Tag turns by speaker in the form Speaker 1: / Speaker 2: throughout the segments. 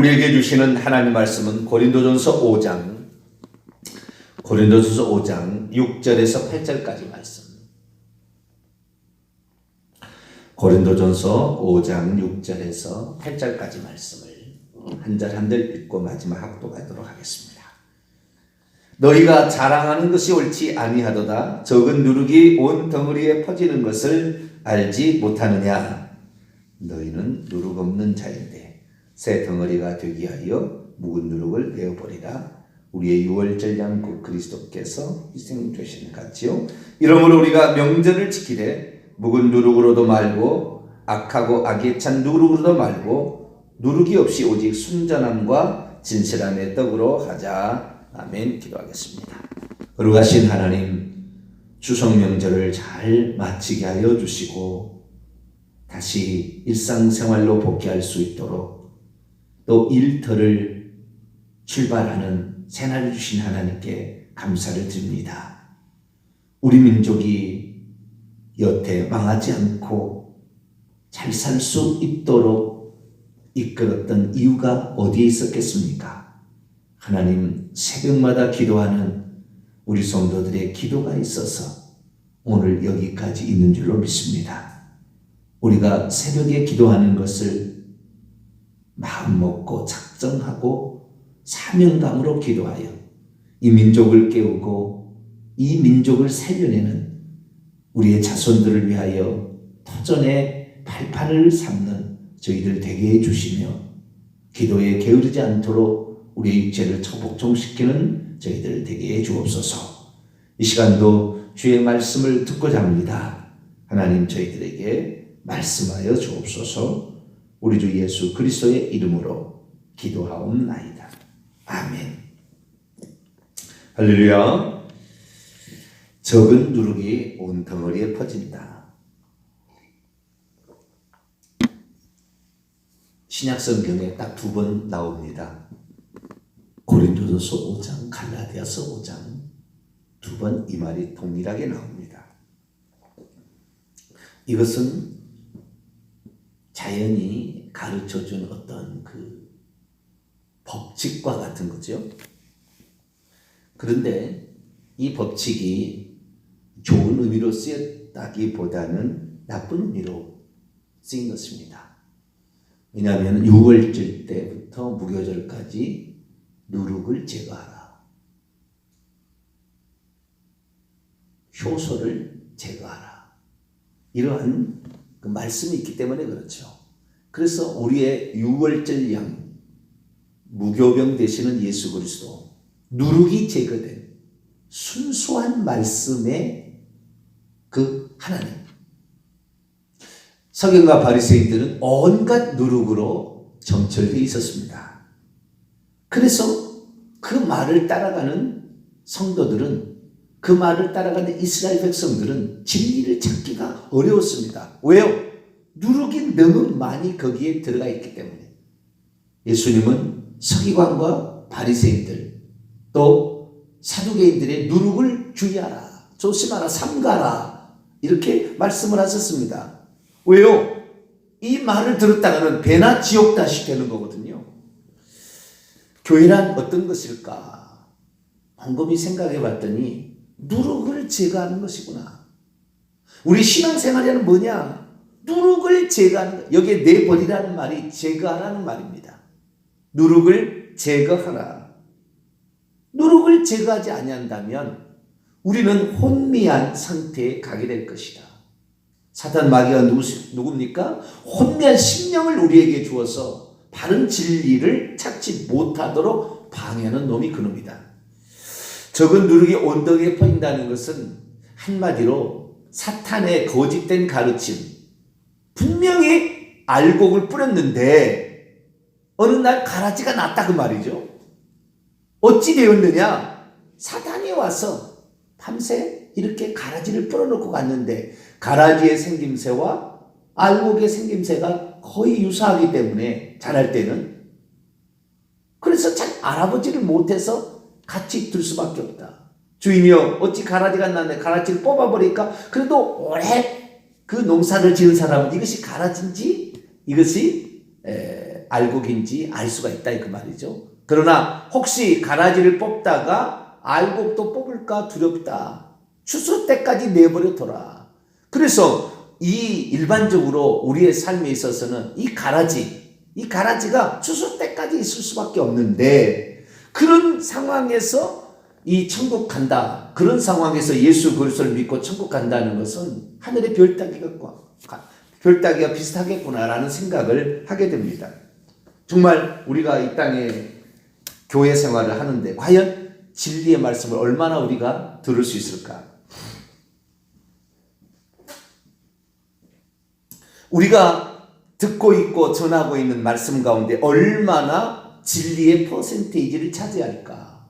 Speaker 1: 우리에게 주시는 하나님 말씀은 고린도전서 5장 6절에서 8절까지 말씀. 고린도전서 5장 6절에서 8절까지 말씀을 한 절 한 절 읽고 마지막 합독하도록 하겠습니다. 너희가 자랑하는 것이 옳지 아니하도다. 적은 누룩이 온 덩어리에 퍼지는 것을 알지 못하느냐. 너희는 누룩 없는 자인데 새 덩어리가 되기 위하여 묵은 누룩을 내어버리라. 우리의 유월절 양 곧 그리스도께서 희생되신 같이요. 이러므로 우리가 명절을 지키되 묵은 누룩으로도 말고 악하고 악에 찬 누룩으로도 말고 누룩이 없이 오직 순전함과 진실함의 떡으로 하자. 아멘. 기도하겠습니다. 거룩하신 하나님, 추석 명절을 잘 마치게 하여 주시고 다시 일상생활로 복귀할 수 있도록 또 일터를 출발하는 새날을 주신 하나님께 감사를 드립니다. 우리 민족이 여태 망하지 않고 잘 살 수 있도록 이끌었던 이유가 어디에 있었겠습니까? 하나님, 새벽마다 기도하는 우리 성도들의 기도가 있어서 오늘 여기까지 있는 줄로 믿습니다. 우리가 새벽에 기도하는 것을 마음먹고 작정하고 사명감으로 기도하여 이 민족을 깨우고 이 민족을 살려내는 우리의 자손들을 위하여 터전의 발판을 삼는 저희들 되게 해주시며 기도에 게으르지 않도록 우리의 육체를 처복종시키는 저희들 되게 해주옵소서. 이 시간도 주의 말씀을 듣고자 합니다. 하나님, 저희들에게 말씀하여 주옵소서. 우리 주 예수 그리스도의 이름으로 기도하옵나이다. 아멘. 할렐루야. 적은 누룩이 온 덩어리에 퍼진다. 신약 성경에 딱 두 번 나옵니다. 고린도전서 5장, 갈라디아서 5장 두 번 이 말이 동일하게 나옵니다. 이것은 자연이 가르쳐준 어떤 그 법칙과 같은 거죠. 그런데 이 법칙이 좋은 의미로 쓰였다기보다는 나쁜 의미로 쓰인 것입니다. 왜냐하면 유월절 때부터 무교절까지 누룩을 제거하라. 효소를 제거하라. 이러한 그 말씀이 있기 때문에 그렇죠. 그래서 우리의 유월절 양 무교병 되시는 예수 그리스도, 누룩이 제거된 순수한 말씀의 그 하나님. 서기관과 바리새인들은 온갖 누룩으로 점철되어 있었습니다. 그래서 그 말을 따라가는 성도들은, 그 말을 따라가는 이스라엘 백성들은 진리를 찾기가 어려웠습니다. 왜요? 누룩이 너무 많이 거기에 들어가 있기 때문에. 예수님은 서기관과 바리새인들 또 사두개인들의 누룩을 주의하라, 조심하라, 삼가라, 이렇게 말씀을 하셨습니다. 왜요? 이 말을 들었다가는 배나 지옥 다시 되는 거거든요. 교회란 어떤 것일까? 곰곰이 생각해 봤더니 누룩을 제거하는 것이구나. 우리 신앙생활이란 뭐냐? 누룩을 제거하는 것. 여기에 내버리라는 말이 제거하라는 말입니다. 누룩을 제거하라. 누룩을 제거하지 아니한다면 우리는 혼미한 상태에 가게 될 것이다. 사탄 마귀가 누굽니까? 혼미한 심령을 우리에게 주어서 바른 진리를 찾지 못하도록 방해하는 놈이 그놈이다. 적은 누룩이 온 덩이에 퍼진다는 것은 한마디로 사탄의 거짓된 가르침, 분명히 알곡을 뿌렸는데 어느 날 가라지가 났다 그 말이죠. 어찌 되었느냐? 사탄이 와서 밤새 이렇게 가라지를 뿌려놓고 갔는데 가라지의 생김새와 알곡의 생김새가 거의 유사하기 때문에 자랄 때는, 그래서 잘 알아보지를 못해서 같이 둘 수밖에 없다. 주인이여, 어찌 가라지가 났네. 가라지를 뽑아버리니까 그래도 오래 그 농사를 지은 사람은 이것이 가라지인지 이것이 알곡인지 알 수가 있다 그 말이죠. 그러나 혹시 가라지를 뽑다가 알곡도 뽑을까 두렵다. 추수 때까지 내버려 둬라. 그래서 이 일반적으로 우리의 삶에 있어서는 이 가라지가 추수 때까지 있을 수밖에 없는데, 그런 상황에서 이 천국 간다, 그런 상황에서 예수 그리스도를 믿고 천국 간다는 것은 하늘의 별따기가 비슷하겠구나라는 생각을 하게 됩니다. 정말 우리가 이 땅에 교회 생활을 하는데 과연 진리의 말씀을 얼마나 우리가 들을 수 있을까? 우리가 듣고 있고 전하고 있는 말씀 가운데 얼마나 진리의 퍼센테이지를 차지할까?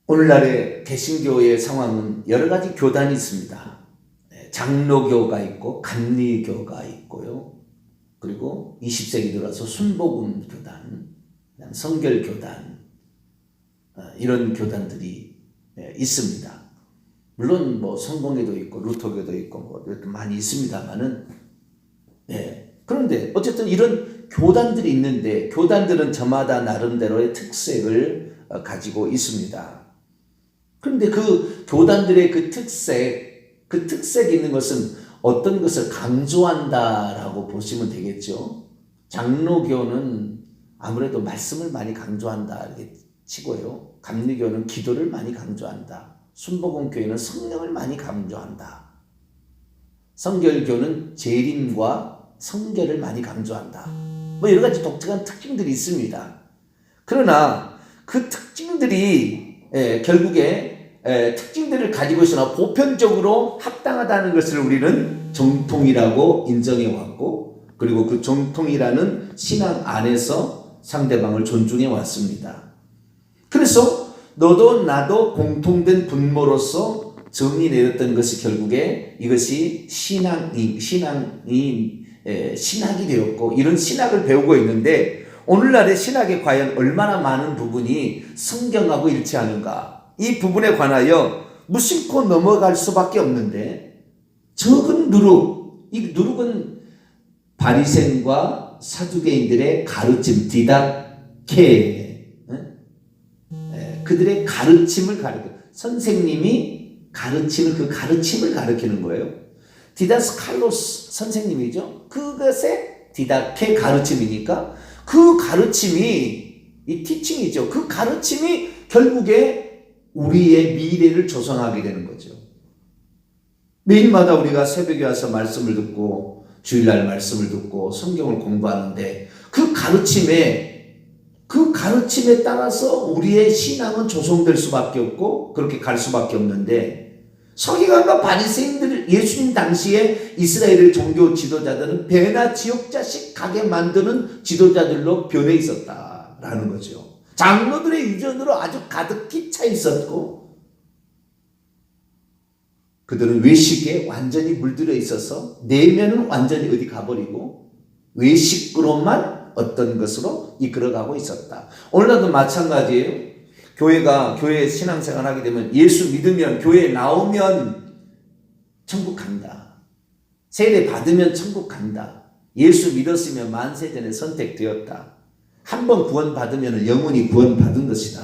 Speaker 1: 오늘날의 개신교의 상황은 여러 가지 교단이 있습니다. 장로교가 있고 감리교가 있고요. 그리고 20세기 들어서 순복음 교단, 성결교단, 이런 교단들이 있습니다. 물론 뭐 성공회도 있고 루터교도 있고 뭐 많이 있습니다만은, 그런데 어쨌든 이런 교단들이 있는데 교단들은 저마다 나름대로의 특색을 가지고 있습니다. 그런데 그 교단들의 그 특색이 있는 것은 어떤 것을 강조한다라고 보시면 되겠죠. 장로교는 아무래도 말씀을 많이 강조한다 이렇게 치고요. 감리교는 기도를 많이 강조한다. 순복음교회는 성령을 많이 강조한다. 성결교는 재림과 성결을 많이 강조한다. 뭐 여러 가지 독특한 특징들이 있습니다. 그러나 그 특징들이 결국에 특징들을 가지고 있으나 보편적으로 합당하다는 것을 우리는 정통이라고 인정해 왔고, 그리고 그 정통이라는 신앙 안에서 상대방을 존중해 왔습니다. 그래서 너도 나도 공통된 분모로서 정의 내렸던 것이 결국에 이것이 신학이 되었고, 이런 신학을 배우고 있는데 오늘날의 신학에 과연 얼마나 많은 부분이 성경하고 일치하는가? 이 부분에 관하여 무심코 넘어갈 수밖에 없는데, 적은 누룩, 이 누룩은 바리새인과 사두개인들의 가르침, 디다케, 그들의 가르침을 선생님이 가르치는 그 가르침을 가르치는 거예요. 디다스칼로스 선생님이죠. 그것의 디다케 가르침이니까 그 가르침이 이 티칭이죠. 그 가르침이 결국에 우리의 미래를 조성하게 되는 거죠. 매일마다 우리가 새벽에 와서 말씀을 듣고 주일날 말씀을 듣고 성경을 공부하는데 그 가르침에 따라서 우리의 신앙은 조성될 수밖에 없고 그렇게 갈 수밖에 없는데, 서기관과 바리새인들, 예수님 당시에 이스라엘의 종교 지도자들은 배나 지옥자식 가게 만드는 지도자들로 변해 있었다라는 거죠. 장로들의 유전으로 아주 가득히 차 있었고, 그들은 외식에 완전히 물들어 있어서 내면은 완전히 어디 가버리고 외식으로만 어떤 것으로 이끌어가고 있었다. 오늘날도 마찬가지예요. 교회 신앙생활 하게 되면 예수 믿으면 교회에 나오면 천국 간다. 세례 받으면 천국 간다. 예수 믿었으면 만세전에 선택되었다. 한번 구원받으면 영원히 구원받은 것이다.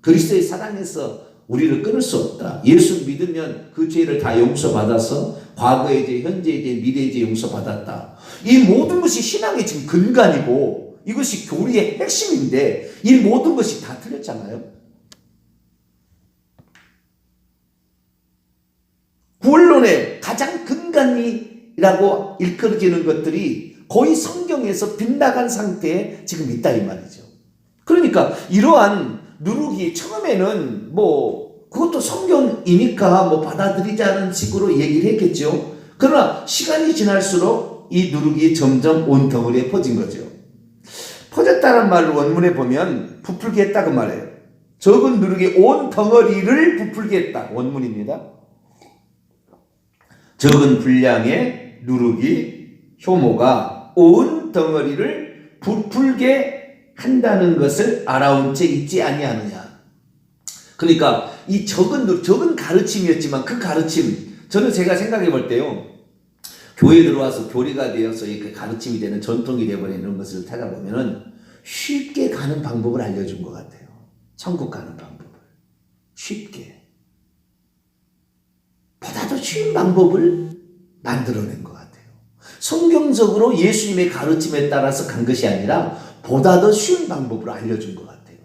Speaker 1: 그리스도의 사랑에서 우리를 끊을 수 없다. 예수 믿으면 그 죄를 다 용서받아서 과거의 죄, 현재의 죄, 미래의 죄 용서받았다. 이 모든 것이 신앙의 지금 근간이고 이것이 교리의 핵심인데 이 모든 것이 다 틀렸잖아요. 구원론의 가장 근간이라고 일컬어지는 것들이 거의 성경에서 빗나간 상태에 지금 있다 이 말이죠. 그러니까 이러한 누룩이 처음에는 그것도 성경이니까 받아들이자는 식으로 얘기를 했겠죠. 그러나 시간이 지날수록 이 누룩이 점점 온 덩어리에 퍼진 거죠. 퍼졌다는 말을 원문에 보면 부풀게 했다 그 말이에요. 적은 누룩이 온 덩어리를 부풀게 했다 원문입니다. 적은 분량의 누룩이 효모가 온 덩어리를 부풀게 한다는 것을 알아온 채 있지 아니하느냐. 그러니까 이 적은 가르침이었지만 그 가르침, 저는 제가 생각해 볼 때요, 교회에 들어와서 교리가 되어서 이렇게 가르침이 되는 전통이 되어버리는 것을 찾아보면은 쉽게 가는 방법을 알려준 것 같아요. 천국 가는 방법을. 쉽게. 보다 더 쉬운 방법을 만들어낸 것 같아요. 성경적으로 예수님의 가르침에 따라서 간 것이 아니라 보다 더 쉬운 방법으로 알려준 것 같아요.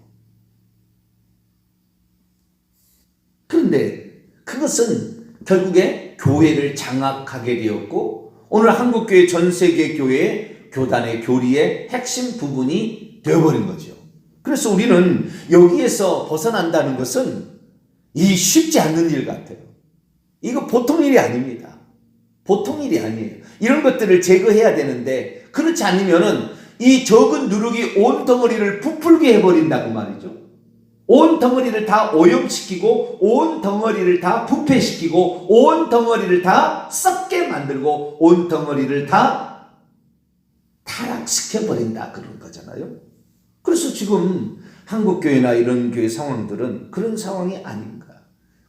Speaker 1: 그런데 그것은 결국에 교회를 장악하게 되었고 오늘 한국교회 전 세계 교회의 교단의 교리의 핵심 부분이 되어버린 거죠. 그래서 우리는 여기에서 벗어난다는 것은 이 쉽지 않는 일 같아요. 이거 보통 일이 아닙니다. 보통 일이 아니에요. 이런 것들을 제거해야 되는데 그렇지 않으면은 이 적은 누룩이 온 덩어리를 부풀게 해버린다고 말이죠. 온 덩어리를 다 오염시키고 온 덩어리를 다 부패시키고 온 덩어리를 다 썩게 만들고 온 덩어리를 다 타락시켜버린다 그런 거잖아요. 그래서 지금 한국교회나 이런 교회 상황들은 그런 상황이 아닌가.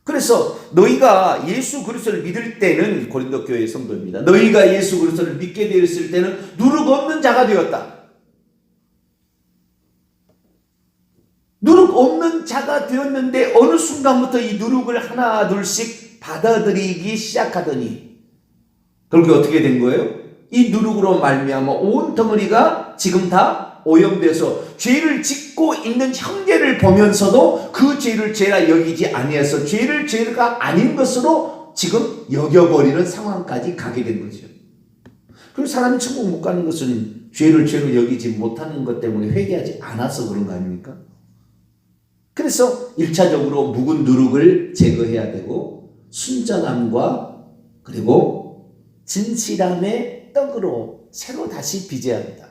Speaker 1: 그래서 너희가 예수 그리스도를 믿을 때는 고린도 교회의 성도입니다. 너희가 예수 그리스도를 믿게 되었을 때는 누룩 없는 자가 되었다. 누룩 없는 자가 되었는데 어느 순간부터 이 누룩을 하나 둘씩 받아들이기 시작하더니 결국에 어떻게 된 거예요? 이 누룩으로 말미암아 온 덩어리가 지금 다 오염돼서 죄를 짓고 있는 형제를 보면서도 그 죄를 죄라 여기지 아니해서 죄를 죄가 아닌 것으로 지금 여겨버리는 상황까지 가게 된 거죠. 그리고 사람이 천국 못 가는 것은 죄를 죄로 여기지 못하는 것 때문에 회개하지 않아서 그런 거 아닙니까? 그래서 1차적으로 묵은 누룩을 제거해야 되고 순전함과 그리고 진실함의 떡으로 새로 다시 빚어야 한다.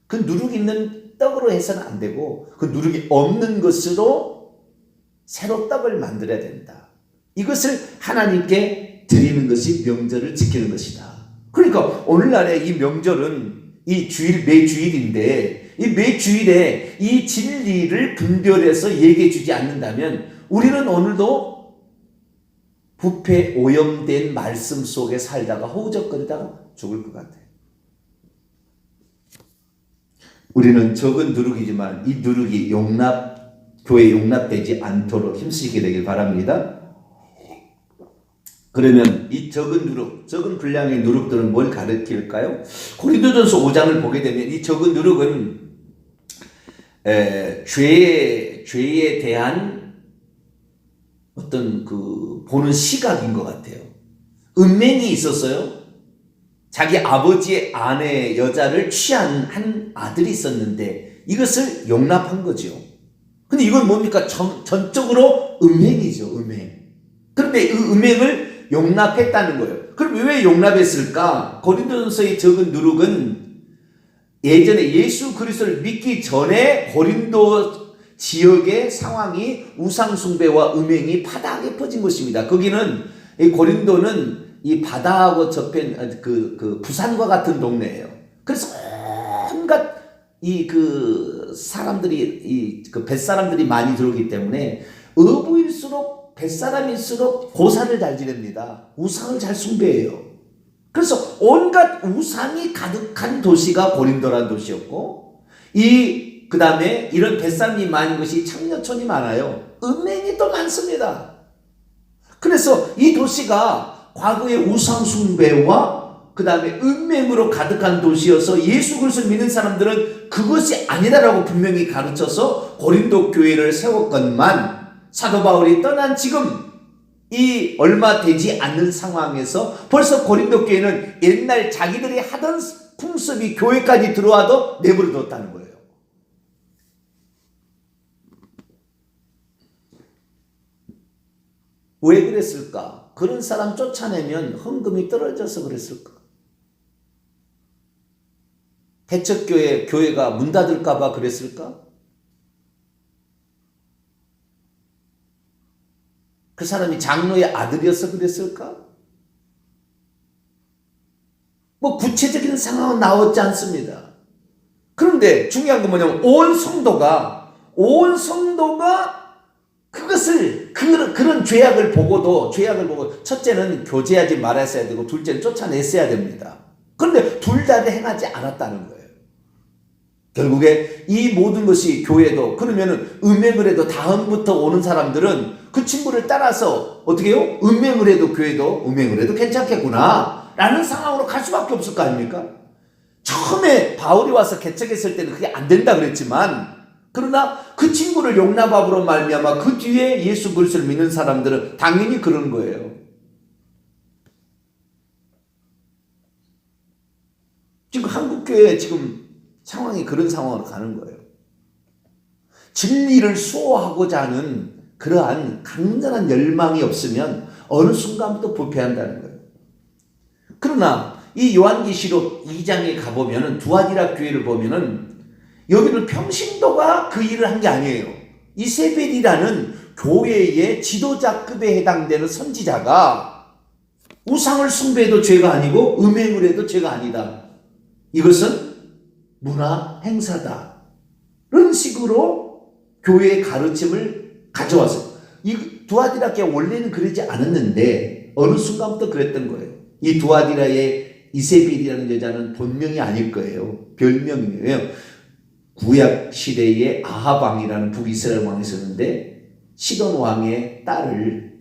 Speaker 1: 그 누룩 있는 떡으로 해서는 안 되고 그 누룩이 없는 것으로 새로 떡을 만들어야 된다. 이것을 하나님께 드리는 것이 명절을 지키는 것이다. 그러니까 오늘날의 이 명절은 이 주일 매 주일인데 이 매 주일에 이 진리를 분별해서 얘기해 주지 않는다면 우리는 오늘도 부패 오염된 말씀 속에 살다가 허우적거리다가 죽을 것 같아요. 우리는 적은 누룩이지만 이 누룩이 교회에 용납되지 않도록 힘쓰시게 되길 바랍니다. 그러면 이 적은 누룩, 적은 분량의 누룩들은 뭘 가르칠까요? 고린도전서 5장을 보게 되면 이 적은 누룩은 죄에 대한 어떤 그 보는 시각인 것 같아요. 은맹이 있었어요. 자기 아버지의 아내 여자를 취한 한 아들이 있었는데 이것을 용납한 거죠. 근데 이건 뭡니까? 전적으로 음행이죠. 음행. 그런데 그 음행을 용납했다는 거예요. 그럼 왜 용납했을까? 고린도전서의 적은 누룩은 예전에 예수 그리스도를 믿기 전에 고린도 지역의 상황이 우상숭배와 음행이 파다하게 퍼진 것입니다. 거기는 이 고린도는 이 바다하고 접힌 그 부산과 같은 동네예요. 그래서 온갖 사람들이 그 뱃사람들이 많이 들어오기 때문에 어부일수록 뱃사람일수록 고사를 잘 지냅니다. 우상을 잘 숭배해요. 그래서 온갖 우상이 가득한 도시가 고린도라는 도시였고 그 다음에 이런 뱃사람이 많은 것이 창녀촌이 많아요. 음행이 또 많습니다. 그래서 이 도시가 과거의 우상 숭배와 그 다음에 음행으로 가득한 도시여서 예수 그리스도를 믿는 사람들은 그것이 아니다라고 분명히 가르쳐서 고린도 교회를 세웠건만 사도 바울이 떠난 지금 이 얼마 되지 않는 상황에서 벌써 고린도 교회는 옛날 자기들이 하던 풍습이 교회까지 들어와도 내버려 뒀다는 거예요. 왜 그랬을까? 그런 사람 쫓아내면 헌금이 떨어져서 그랬을까? 개척교회가 문 닫을까봐 그랬을까? 그 사람이 장로의 아들이어서 그랬을까? 뭐 구체적인 상황은 나오지 않습니다. 그런데 중요한 건 뭐냐면 온 성도가 그것을 그런 죄악을 보고 첫째는 교제하지 말았어야 되고 둘째는 쫓아냈어야 됩니다. 그런데 둘 다 행하지 않았다는 거예요. 결국에 이 모든 것이 교회도 그러면은 음행을 해도 다음부터 오는 사람들은 그 친구를 따라서 어떻게 해요? 음행을 해도 교회도 음행을 해도 괜찮겠구나 라는 상황으로 갈 수밖에 없을 거 아닙니까? 처음에 바울이 와서 개척했을 때는 그게 안 된다 그랬지만 그러나 그 친구를 용납함으로 말미암아 그 뒤에 예수 그리스도를 믿는 사람들은 당연히 그런 거예요. 지금 한국교회 지금 상황이 그런 상황으로 가는 거예요. 진리를 수호하고자 하는 그러한 강렬한 열망이 없으면 어느 순간부터 부패한다는 거예요. 그러나 이 요한계시록 2장에 가보면은 두아디라 교회를 보면은 여기는 평신도가 그 일을 한 게 아니에요. 이세벨이라는 교회의 지도자급에 해당되는 선지자가 우상을 숭배해도 죄가 아니고 음행을 해도 죄가 아니다. 이것은 문화 행사다. 이런 식으로 교회의 가르침을 가져왔어요. 이 두아디라 교회 원래는 그러지 않았는데 어느 순간부터 그랬던 거예요. 이 두아디라의 이세벨이라는 여자는 본명이 아닐 거예요. 별명이에요. 구약 시대에 아합 왕이라는 북이스라엘 왕이 있었는데 시돈 왕의 딸을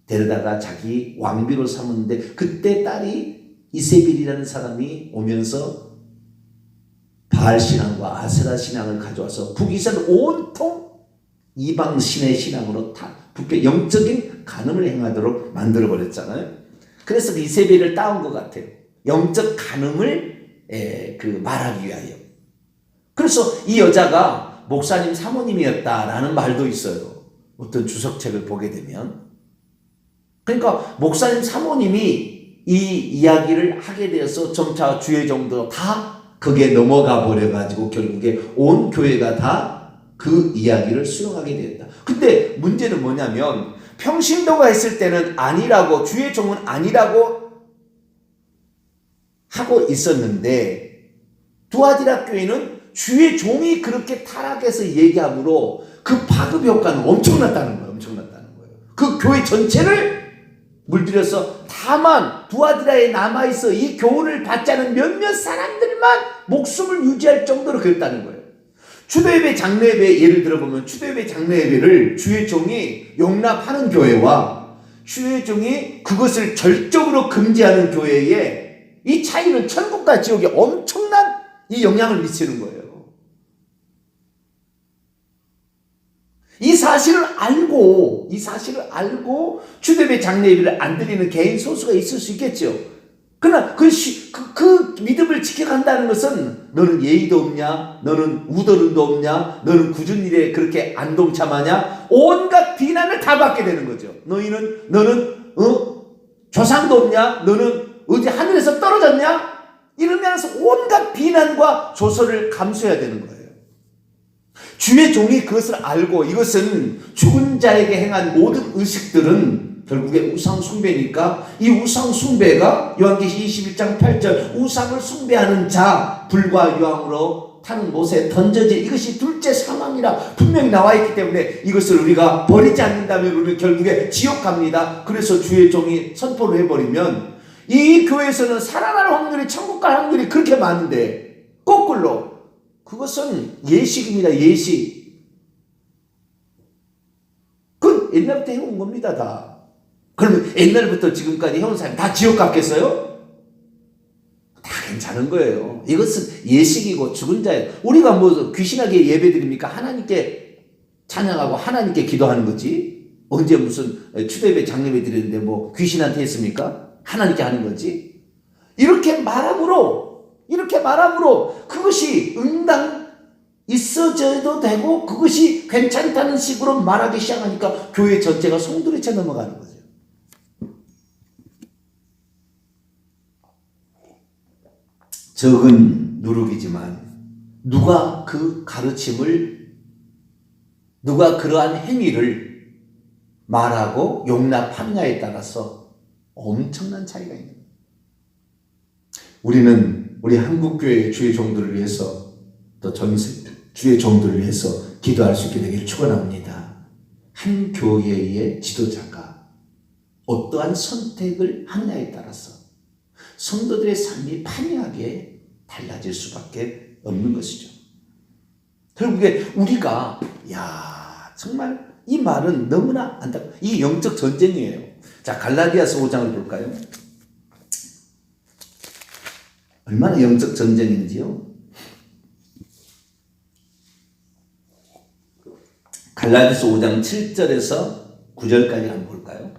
Speaker 1: 데려다가 자기 왕비로 삼았는데 그때 딸이 이세벨이라는 사람이 오면서 바알 신앙과 아세라 신앙을 가져와서 북이스라엘 온통 이방 신의 신앙으로 다 부패 영적인 간음을 행하도록 만들어 버렸잖아요. 그래서 이세벨을 따온 것 같아요. 영적 간음을 말하기 위하여. 그래서 이 여자가 목사님 사모님이었다라는 말도 있어요. 어떤 주석책을 보게 되면. 그러니까 목사님 사모님이 이 이야기를 하게 되어서 점차 주의 정도 다 거기에 넘어가 버려가지고 결국에 온 교회가 다 그 이야기를 수용하게 되었다. 근데 문제는 뭐냐면 평신도가 했을 때는 아니라고 주의 종은 아니라고 하고 있었는데 두아디라 교회는 주의 종이 그렇게 타락해서 얘기하므로 그 파급 효과는 엄청났다는 거예요. 엄청났다는 거예요. 그 교회 전체를 물들여서 다만 두아디라에 남아있어 이 교훈을 받지 않은 몇몇 사람들만 목숨을 유지할 정도로 그랬다는 거예요. 추도예배 장로예배 예를 들어보면 추도예배 장로예배를 주의 종이 용납하는 교회와 주의 종이 그것을 절적으로 금지하는 교회에 이 차이는 천국과 지옥에 엄청난 이 영향을 미치는 거예요. 이 사실을 알고 추도예배 장로예배를 안 드리는 개인 소수가 있을 수 있겠죠. 그러나 그 믿음을 지켜간다는 것은 너는 예의도 없냐, 너는 우더른도 없냐, 너는 굳은 일에 그렇게 안 동참하냐, 온갖 비난을 다 받게 되는 거죠. 너는 조상도 없냐, 너는 어디 하늘에서 떨어졌냐, 이러면서 온갖 비난과 조소를 감수해야 되는 거예요. 주의 종이 그것을 알고 이것은 죽은 자에게 행한 모든 의식들은 결국에 우상 숭배니까 이 우상 숭배가 요한계시 21장 8절 우상을 숭배하는 자 불과 유황으로 타는 못에 던져질 이것이 둘째 사망이라 분명히 나와 있기 때문에 이것을 우리가 버리지 않는다면 우리는 결국에 지옥 갑니다. 그래서 주의 종이 선포를 해버리면 이 교회에서는 살아날 확률이 천국 갈 확률이 그렇게 많은데 거꾸로 그것은 예식입니다. 예식. 그건 옛날부터 해온 겁니다. 다. 그러면 옛날부터 지금까지 해온 사람이 다 지옥 갔겠어요? 다 괜찮은 거예요. 이것은 예식이고 죽은 자예요. 우리가 뭐 귀신하게 예배드립니까? 하나님께 찬양하고 하나님께 기도하는 거지. 언제 무슨 추도예배 장례배 드리는데 뭐 귀신한테 했습니까? 하나님께 하는 거지. 이렇게 말함으로 그것이 응당 있어져도 되고 그것이 괜찮다는 식으로 말하기 시작하니까 교회 전체가 송두리째 넘어가는 거죠. 적은 누룩이지만 누가 그 가르침을 누가 그러한 행위를 말하고 용납하느냐에 따라서 엄청난 차이가 있는 거예요. 우리는 우리 한국교회의 주의 종들을 위해서 또 전세 주의 종들을 위해서 기도할 수 있게 되기를 축원합니다. 한 교회의 지도자가 어떠한 선택을 하느냐에 따라서 성도들의 삶이 판이하게 달라질 수밖에 없는 것이죠. 결국에 우리가 정말 이 말은 너무나 안타까워. 이 영적 전쟁이에요. 자, 갈라디아서 5장을 볼까요? 얼마나 영적 전쟁인지요. 갈라디아서 5장 7절에서 9절까지 한번 볼까요?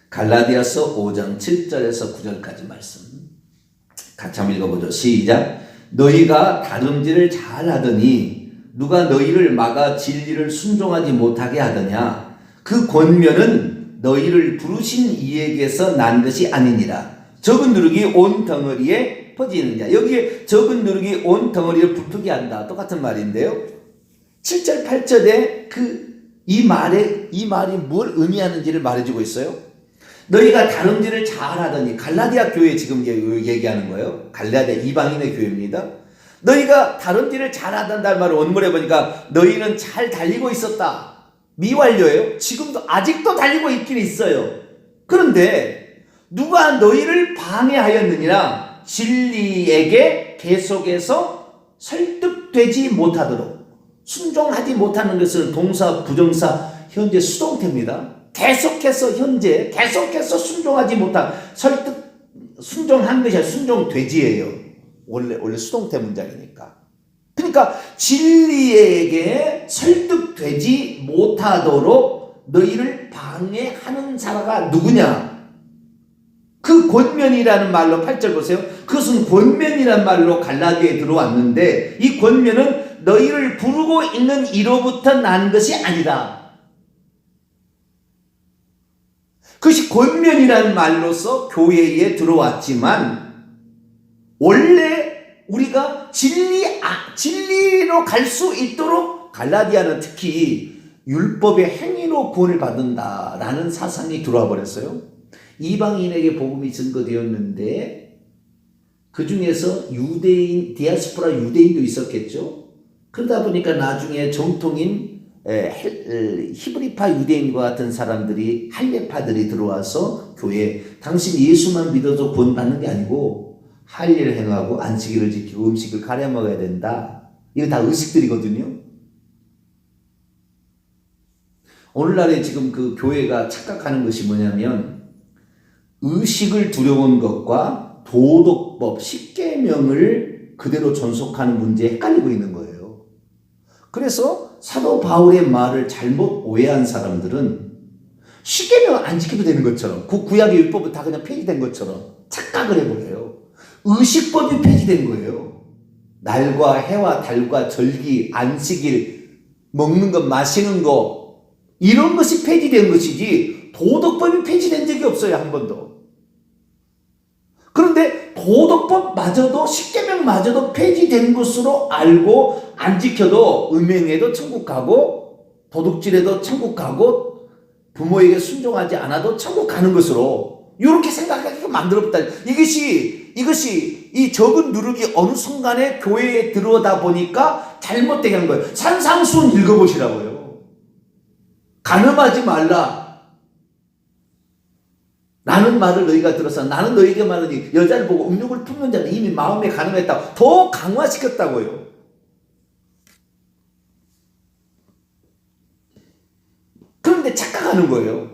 Speaker 1: 갈라디아서 5장 7절에서 9절까지 말씀 같이 한번 읽어보죠. 시작. 너희가 다름질을 잘하더니 누가 너희를 막아 진리를 순종하지 못하게 하더냐. 그 권면은 너희를 부르신 이에게서 난 것이 아니니라. 적은 누룩이 온 덩어리에 퍼지느냐. 여기에 적은 누룩이 온 덩어리를 부풀게 한다. 똑같은 말인데요. 7절 8절에 이 말이 뭘 의미하는지를 말해주고 있어요. 너희가 다름질을 잘하더니, 갈라디아 교회 지금 얘기하는 거예요. 갈라디아 이방인의 교회입니다. 너희가 다름질을 잘하던다는 말을 원문에 보니까 너희는 잘 달리고 있었다. 미완료예요. 지금도 아직도 달리고 있긴 있어요. 그런데 누가 너희를 방해하였느니라. 진리에게 계속해서 설득되지 못하도록. 순종하지 못하는 것은 동사, 부정사, 현재 수동태입니다. 계속해서 순종하지 못한, 순종한 것이 아니라 순종되지예요. 원래 수동태 문장이니까. 그러니까 진리에게 설득되지 못하도록 너희를 방해하는 자가 누구냐? 그 권면이라는 말로 8절 보세요. 그것은 권면이라는 말로 갈라디아에 들어왔는데 이 권면은 너희를 부르고 있는 이로부터 난 것이 아니다. 그것이 권면이라는 말로서 교회에 들어왔지만 원래 우리가 진리로 갈 수 있도록 갈라디아는 특히 율법의 행위로 구원을 받는다라는 사상이 들어와 버렸어요. 이방인에게 복음이 증거되었는데 그 중에서 유대인, 디아스포라 유대인도 있었겠죠. 그러다 보니까 나중에 정통인 히브리파 유대인과 같은 사람들이, 할례파들이 들어와서 교회에 당신 예수만 믿어도 구원받는 게 아니고 할 일을 행하고 안식일을 지키고 음식을 가려 먹어야 된다. 이거 다 의식들이거든요. 오늘날에 지금 그 교회가 착각하는 것이 뭐냐면 의식을 두려운 것과 도덕법 10계명을 그대로 존속하는 문제에 헷갈리고 있는 거예요. 그래서 사도 바울의 말을 잘못 오해한 사람들은 10계명 안 지켜도 되는 것처럼, 구약의 율법은 다 그냥 폐지된 것처럼 착각을 해버려요. 의식법이 폐지된 거예요. 날과 해와 달과 절기, 안식일, 먹는 것, 마시는 것, 이런 것이 폐지된 것이지 도덕법이 폐지된 적이 없어요. 한 번도. 그런데 도덕법마저도, 10계명마저도 폐지된 것으로 알고 안 지켜도 음행에도 천국 가고 도둑질에도 천국 가고 부모에게 순종하지 않아도 천국 가는 것으로 이렇게 생각하게 만들어봤다. 이것이 이 적은 누룩이 어느 순간에 교회에 들어오다 보니까 잘못되게 한 거예요. 산상수훈 읽어보시라고요. 간음하지 말라. 나는 말을 너희가 들어서 나는 너희에게 말하니 여자를 보고 음욕을 품는 자는 이미 마음에 간음했다고 더 강화시켰다고요. 그런데 착각하는 거예요.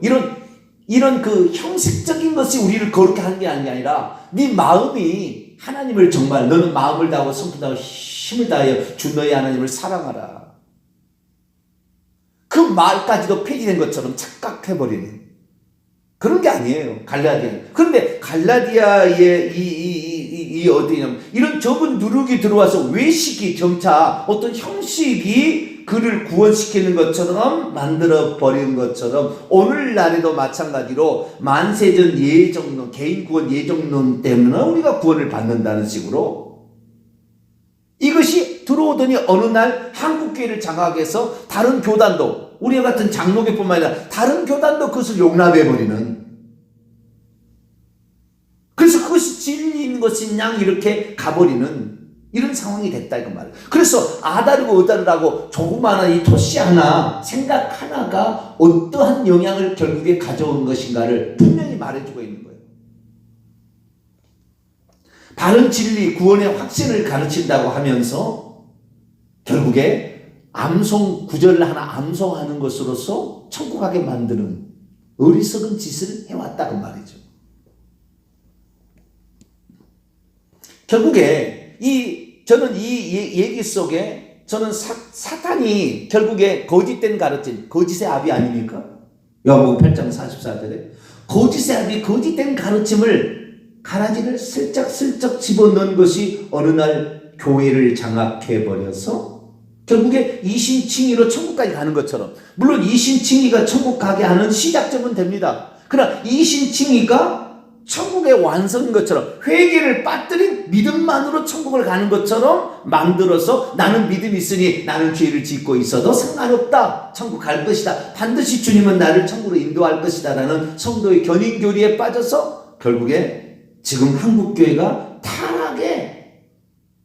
Speaker 1: 이런 그 형식적인 것이 우리를 거룩하게 하는 게 아니라 네 마음이 하나님을 정말, 너는 마음을 다하고 성품 다하고 힘을 다하여 주 너희 하나님을 사랑하라. 그 말까지도 폐지된 것처럼 착각해버리는 그런 게 아니에요. 갈라디아. 그런데 갈라디아의 이 어디냐면 이런 적은 누룩이 들어와서 외식이 점차 어떤 형식이 그를 구원시키는 것처럼 만들어 버리는 것처럼 오늘날에도 마찬가지로 만세전 예정론, 개인 구원 예정론 때문에 우리가 구원을 받는다는 식으로 이것이 들어오더니 어느 날 한국교회를 장악해서 다른 교단도, 우리와 같은 장로교뿐만 아니라 다른 교단도 그것을 용납해버리는, 그래서 그것이 진리인 것인 양 이렇게 가버리는 이런 상황이 됐다 이거 말이에요. 그래서 아다르고 어다르라고 조그마한 이 토시 하나, 생각 하나가 어떠한 영향을 결국에 가져온 것인가를 분명히 말해주고 있는 거예요. 바른 진리, 구원의 확신을 가르친다고 하면서 결국에 암송 구절을 하나 암송하는 것으로서 천국 가게 만드는 어리석은 짓을 해왔다고 말이죠. 결국에 저는 이 얘기 속에 저는 사탄이 결국에 거짓된 가르침, 거짓의 아비 아닙니까? 요한복음 8장 44절에 거짓의 아비, 거짓된 가르침을 슬쩍슬쩍 집어넣은 것이 어느 날 교회를 장악해버려서 결국에 이신칭의로 천국까지 가는 것처럼, 물론 이신칭의가 천국 가게 하는 시작점은 됩니다. 그러나 이신칭의가 천국의 완성인 것처럼, 회개를 빠뜨린 믿음만으로 천국을 가는 것처럼 만들어서 나는 믿음이 있으니 나는 죄를 짓고 있어도 상관없다, 천국 갈 것이다, 반드시 주님은 나를 천국으로 인도할 것이다 라는 성도의 견인교리에 빠져서 결국에 지금 한국교회가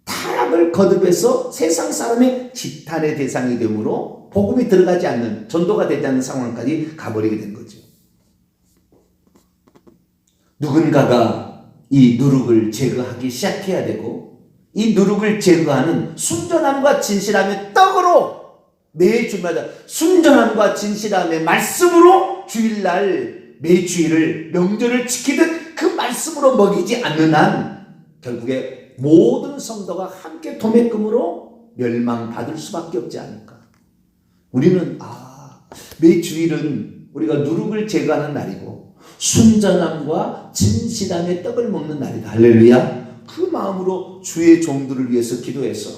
Speaker 1: 타락을 거듭해서 세상 사람의 지탄의 대상이 되므로 복음이 들어가지 않는, 전도가 되지 않는 상황까지 가버리게 된 거죠. 누군가가 이 누룩을 제거하기 시작해야 되고, 이 누룩을 제거하는 순전함과 진실함의 떡으로 매주마다 순전함과 진실함의 말씀으로 주일날 매주일을 명절을 지키듯 그 말씀으로 먹이지 않는 한 결국에 모든 성도가 함께 도매금으로 멸망받을 수밖에 없지 않을까. 우리는 매주일은 우리가 누룩을 제거하는 날이고 순전함과 진실함의 떡을 먹는 날이다. 할렐루야. 그 마음으로 주의 종들을 위해서 기도해서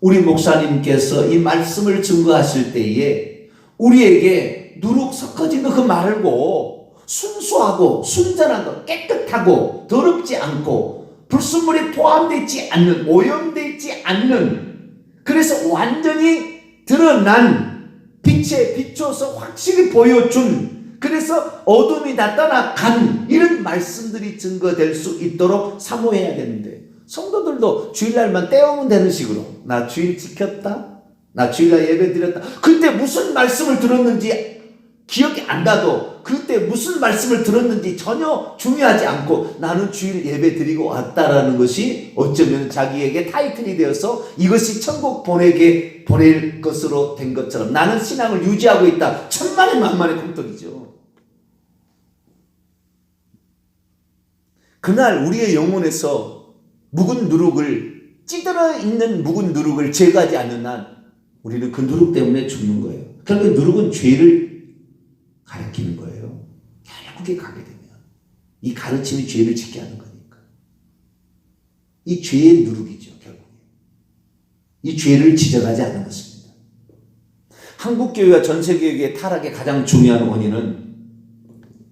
Speaker 1: 우리 목사님께서 이 말씀을 증거하실 때에 우리에게 누룩 섞어진 거 그 말고 순수하고 순전하고 깨끗하고 더럽지 않고 불순물에 포함되지 않는, 오염되지 않는, 그래서 완전히 드러난 빛에 비춰서 확실히 보여준, 그래서 어둠이 다 떠나간 이런 말씀들이 증거될 수 있도록 사모해야 되는데, 성도들도 주일날만 떼어오면 되는 식으로 나 주일 지켰다, 나 주일날 예배 드렸다, 그때 무슨 말씀을 들었는지 기억이 안 나도 그때 무슨 말씀을 들었는지 전혀 중요하지 않고 나는 주일 예배 드리고 왔다라는 것이 어쩌면 자기에게 타이틀이 되어서 이것이 천국 보낼 것으로 된 것처럼 나는 신앙을 유지하고 있다. 천만의 만만의 공덕이죠. 그날 우리의 영혼에서 묵은 누룩을, 찌들어 있는 묵은 누룩을 제거하지 않는 한 우리는 그 누룩 때문에 죽는 거예요. 그러니까 누룩은 죄를 가르치는 거예요. 결국에 가게 되면 이 가르침이 죄를 짓게 하는 거니까. 이 죄의 누룩이죠. 결국에 이 죄를 지적하지 않는 것입니다. 한국교회와 전세계의 타락의 가장 중요한 원인은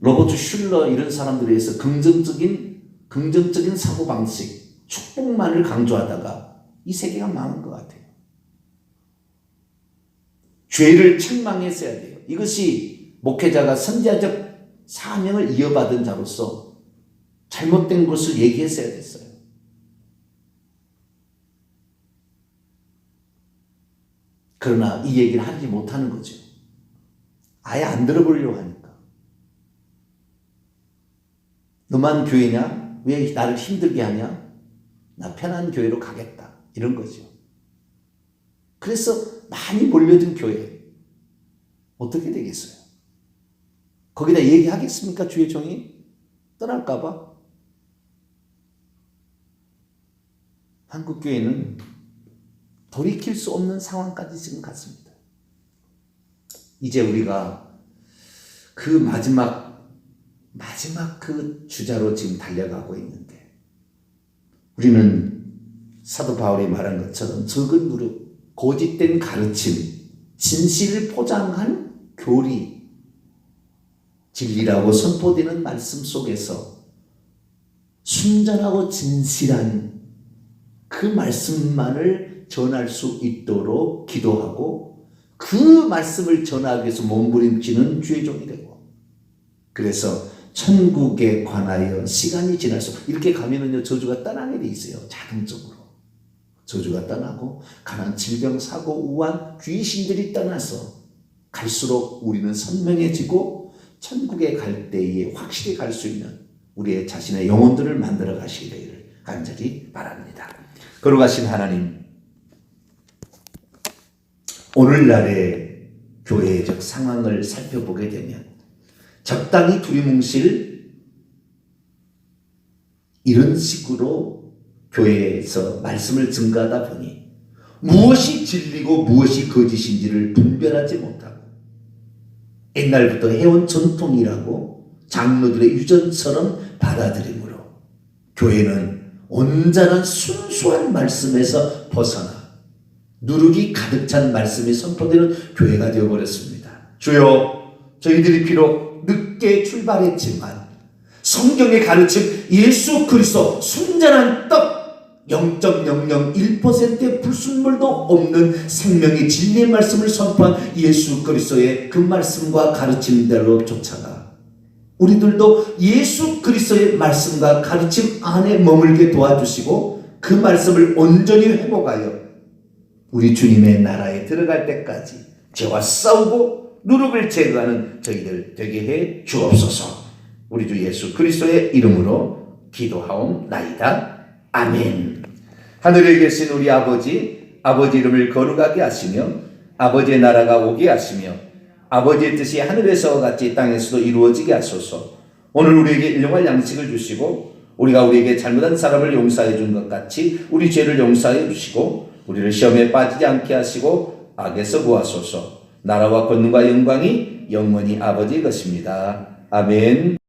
Speaker 1: 로버트 슐러 이런 사람들에 의해서 긍정적인 사고방식, 축복만을 강조하다가 이 세계가 망한 것 같아요. 죄를 책망했어야 돼요. 이것이 목회자가 선지자적 사명을 이어받은 자로서 잘못된 것을 얘기했어야 됐어요. 그러나 이 얘기를 하지 못하는 거죠. 아예 안 들어보려고 하니까. 너만 교회냐? 왜 나를 힘들게 하냐? 나 편한 교회로 가겠다. 이런 거죠. 그래서 많이 몰려든 교회 어떻게 되겠어요? 거기다 얘기하겠습니까? 주의 종이 떠날까봐? 한국교회는 돌이킬 수 없는 상황까지 지금 갔습니다. 이제 우리가 그 마지막 그 주자로 지금 달려가고 있는데, 우리는 사도 바울이 말한 것처럼 적은 누룩, 고짓된 가르침, 진실을 포장한 교리, 진리라고 선포되는 말씀 속에서 순전하고 진실한 그 말씀만을 전할 수 있도록 기도하고 그 말씀을 전하기 위해서 몸부림치는 주의 종이 되고, 그래서 천국에 관하여 시간이 지날수록 이렇게 가면은요 저주가 떠나게 돼 있어요. 자동적으로 저주가 떠나고 가난 질병 사고 우한 귀신들이 떠나서 갈수록 우리는 선명해지고 천국에 갈 때에 확실히 갈 수 있는 우리의 자신의 영혼들을 만들어 가시게 되기를 간절히 바랍니다. 거룩하신 하나님, 오늘날의 교회적 상황을 살펴보게 되면 적당히 두리뭉실 이런 식으로 교회에서 말씀을 증거하다 보니 무엇이 진리고 무엇이 거짓인지를 분별하지 못하고 옛날부터 해온 전통이라고 장로들의 유전처럼 받아들이므로 교회는 온전한 순수한 말씀에서 벗어나 누룩이 가득 찬 말씀이 선포되는 교회가 되어버렸습니다. 주여, 저희들이 비록 늦게 출발했지만 성경의 가르침 예수 그리스도 순전한 떡 0.001%의 불순물도 없는 생명의 진리의 말씀을 선포한 예수 그리스도의 그 말씀과 가르침대로 쫓아가 우리들도 예수 그리스도의 말씀과 가르침 안에 머물게 도와주시고 그 말씀을 온전히 회복하여 우리 주님의 나라에 들어갈 때까지 죄와 싸우고 누룩을 제거하는 저희들 되게 해 주옵소서. 우리 주 예수 그리스도의 이름으로 기도하옵나이다. 아멘. 하늘에 계신 우리 아버지 이름을 거룩하게 하시며 아버지의 나라가 오게 하시며 아버지의 뜻이 하늘에서 같이 땅에서도 이루어지게 하소서. 오늘 우리에게 일용할 양식을 주시고 우리가 우리에게 잘못한 사람을 용서해 준 것 같이 우리 죄를 용서해 주시고 우리를 시험에 빠지지 않게 하시고 악에서 구하소서. 나라와 권능과 영광이 영원히 아버지의 것입니다. 아멘.